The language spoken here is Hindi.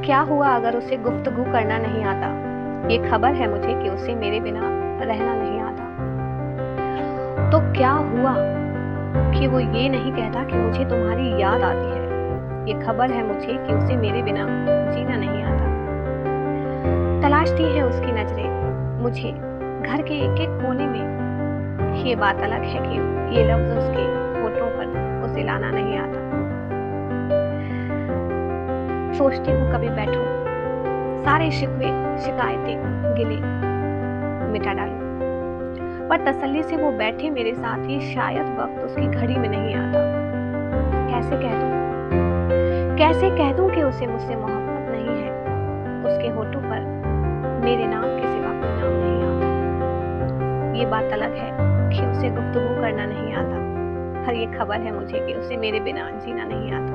क्या हुआ अगर उसे गुफ्तगू करना नहीं आता? ये खबर है मुझे कि उसे मेरे बिना रहना नहीं आता। तो क्या हुआ कि वो ये नहीं कहता कि मुझे तुम्हारी याद आती है? ये खबर है मुझे कि उसे मेरे बिना जीना नहीं आता। तलाशती है उसकी नजरें मुझे घर के एक एक कोने में। ये बात अलग है कि ये लफ्ज उसके होठों पर उसे लाना नहीं आता। सोचती हूँ कभी बैठूं, सारे शिकवे शिकायतें गिले मिटा डालूं, पर तसल्ली से वो बैठे मेरे साथ ही शायद वक्त उसकी घड़ी में नहीं आता। कैसे कह दूं कि उसे मुझसे मोहब्बत नहीं है? उसके होठों पर मेरे नाम के सिवा कोई नाम नहीं आता। ये बात अलग है कि उसे गुफ्तगू करना नहीं आता, पर ये खबर है मुझे कि उसे मेरे बिना जीना नहीं आता।